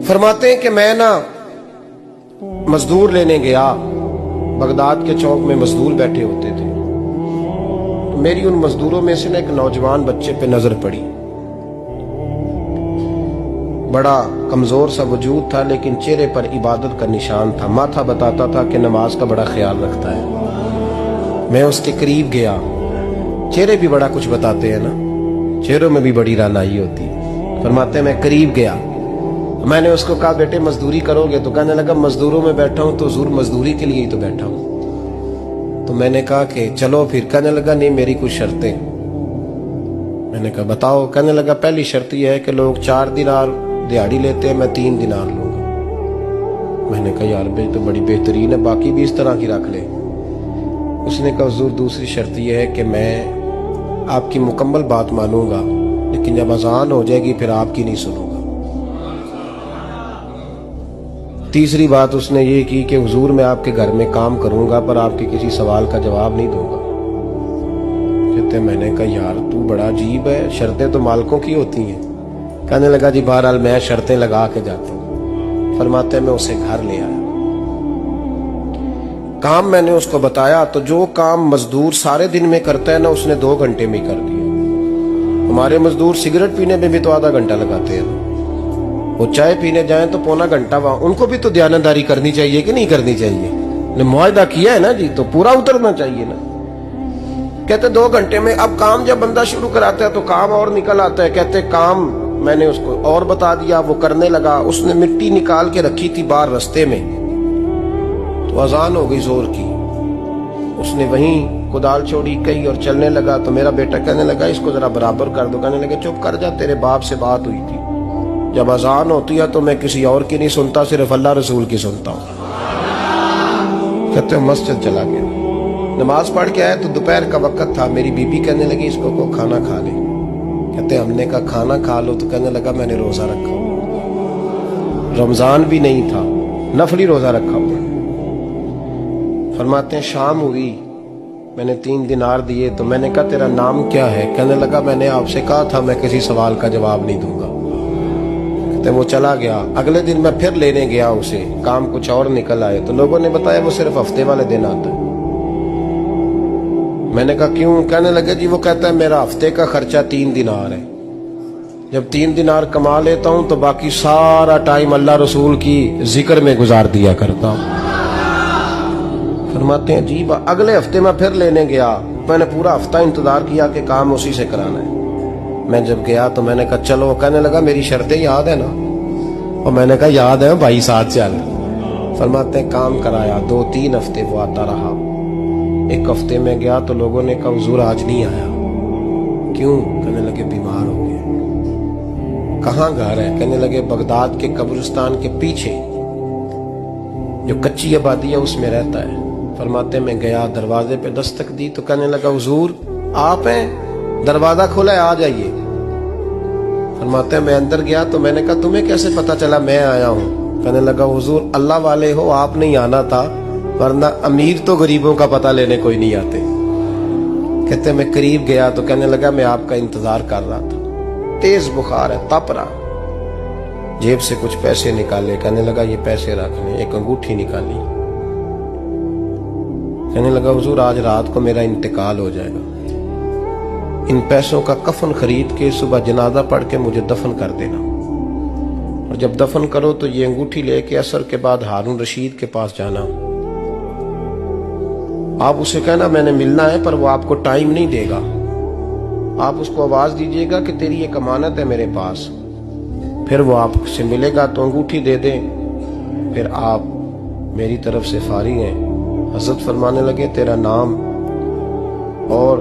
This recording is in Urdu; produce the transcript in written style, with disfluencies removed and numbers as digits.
فرماتے ہیں کہ میں مزدور لینے گیا، بغداد کے چوک میں مزدور بیٹھے ہوتے تھے، تو میری ان مزدوروں میں سے ایک نوجوان بچے پہ نظر پڑی۔ بڑا کمزور سا وجود تھا لیکن چہرے پر عبادت کا نشان تھا، ماتھا بتاتا تھا کہ نماز کا بڑا خیال رکھتا ہے۔ میں اس کے قریب گیا، چہرے بھی بڑا کچھ بتاتے ہیں نا، چہروں میں بھی بڑی رانائی ہوتی ہے۔ فرماتے ہیں میں قریب گیا، میں نے اس کو کہا بیٹے مزدوری کرو گے؟ تو کہنے لگا مزدوروں میں بیٹھا ہوں تو حضور مزدوری کے لیے ہی تو بیٹھا ہوں۔ تو میں نے کہا کہ چلو پھر۔ کہنے لگا نہیں میری کچھ شرطیں۔ میں نے کہا بتاؤ؟ کہنے لگا پہلی شرط یہ ہے کہ لوگ 4 دینار دیہاڑی لیتے ہیں، میں 3 دینار لوں گا۔ میں نے کہا یار بھائی تو بڑی بہترین ہے، باقی بھی اس طرح کی رکھ لے۔ اس نے کہا حضور دوسری شرط یہ ہے کہ میں آپ کی مکمل بات مانوں گا لیکن جب اذان ہو جائے گی پھر آپ کی نہیں سنوں گا۔ تیسری بات اس نے یہ کی کہ حضور میں آپ کے گھر میں کام کروں گا پر آپ کے کسی سوال کا جواب نہیں دوں گا۔ کہتے میں نے کہا یار تو بڑا عجیب ہے، شرطیں تو مالکوں کی ہوتی ہیں۔ کہنے لگا جی بہرحال میں شرطیں لگا کے جاتا ہوں۔ فرماتے میں اسے گھر لے آیا، کام میں نے اس کو بتایا تو جو کام مزدور سارے دن میں کرتا ہے نا اس نے 2 گھنٹے میں کر دیا۔ ہمارے مزدور سگریٹ پینے میں بھی تو آدھا گھنٹہ لگاتے ہیں، وہ چائے پینے جائیں تو پونا گھنٹہ وہاں۔ ان کو بھی تو دیانتداری کرنی چاہیے کہ نہیں کرنی چاہیے؟ معاہدہ کیا ہے نا جی تو پورا اترنا چاہیے نا۔ کہتے 2 گھنٹے میں۔ اب کام جب بندہ شروع کراتا ہے تو کام اور نکل آتا ہے۔ کہتے کام میں نے اس کو اور بتا دیا، وہ کرنے لگا۔ اس نے مٹی نکال کے رکھی تھی باہر رستے میں، تو اذان ہو گئی زور کی، اس نے وہیں کدال چھوڑی کئی اور چلنے لگا۔ تو میرا بیٹا کہنے لگا اس کو ذرا برابر کر دو۔ کہنے لگا چپ کر جا، تیرے باپ سے بات ہوئی تھی، جب اذان ہوتی ہے تو میں کسی اور کی نہیں سنتا، صرف اللہ رسول کی سنتا ہوں۔ کہتے ہیں مسجد چلا گیا، نماز پڑھ کے آیا تو دوپہر کا وقت تھا۔ میری بی بی کہنے لگی اس کو کھانا کھا لے۔ کہتے ہم نے کہا کھانا کھا لو، تو کہنے لگا میں نے روزہ رکھا ہوا، رمضان بھی نہیں تھا، نفلی روزہ رکھا ہوا۔ فرماتے ہیں شام ہوئی، میں نے 3 دینار دیے تو میں نے کہا تیرا نام کیا ہے؟ کہنے لگا میں نے آپ سے کہا تھا میں کسی سوال کا جواب نہیں دوں گا۔ وہ چلا گیا۔ اگلے دن میں پھر لینے گیا اسے، کام کچھ اور نکل آئے تو لوگوں نے بتایا وہ صرف ہفتے والے دن آتا ہے۔ میں نے کہا کیوں؟ کہنے لگے جی وہ کہتا ہے میرا ہفتے کا خرچہ 3 دینار ہے، جب 3 دینار کما لیتا ہوں تو باقی سارا ٹائم اللہ رسول کی ذکر میں گزار دیا کرتا ہوں۔ فرماتے ہیں جی اگلے ہفتے میں پھر لینے گیا، میں نے پورا ہفتہ انتظار کیا کہ کام اسی سے کرانا ہے۔ میں جب گیا تو میں نے کہا چلو، کہنے لگا میری شرطیں یاد ہے نا؟ اور میں نے کہا یاد ہے بھائی ساتھ چل۔ فرماتے ہیں کام کرایا، 2-3 ہفتے وہ آتا رہا۔ ایک ہفتے میں گیا تو لوگوں نے کہا حضور آج نہیں آیا، کیوں؟ کہنے لگے بیمار ہو گئے۔ کہاں گھر ہے؟ کہنے لگے بغداد کے قبرستان کے پیچھے جو کچی آبادی ہے اس میں رہتا ہے۔ فرماتے میں گیا، دروازے پہ دستک دی تو کہنے لگا حضور آپ ہیں؟ دروازہ کھولا ہے، آ جائیے۔ فرماتے ہیں میں اندر گیا تو میں نے کہا تمہیں کیسے پتا چلا میں آیا ہوں؟ کہنے لگا حضور اللہ والے ہو، آپ نہیں آنا تھا، ورنہ امیر تو غریبوں کا پتہ لینے کوئی نہیں آتے۔ کہتے میں قریب گیا تو کہنے لگا میں آپ کا انتظار کر رہا تھا، تیز بخار ہے، تپ رہا۔ جیب سے کچھ پیسے نکالے، کہنے لگا یہ پیسے رکھنے، ایک انگوٹھی نکالی۔ کہنے لگا حضور آج رات کو میرا انتقال ہو جائے گا، ان پیسوں کا کفن خرید کے صبح جنازہ پڑھ کے مجھے دفن کر دینا، اور جب دفن کرو تو یہ انگوٹھی لے کے عصر کے بعد ہارون رشید کے پاس جانا، آپ اسے کہنا میں نے ملنا ہے پر وہ آپ کو ٹائم نہیں دے گا، آپ اس کو آواز دیجئے گا کہ تیری ایک امانت ہے میرے پاس، پھر وہ آپ سے ملے گا تو انگوٹھی دے دیں، پھر آپ میری طرف سے فارغ ہیں۔ حضرت فرمانے لگے تیرا نام اور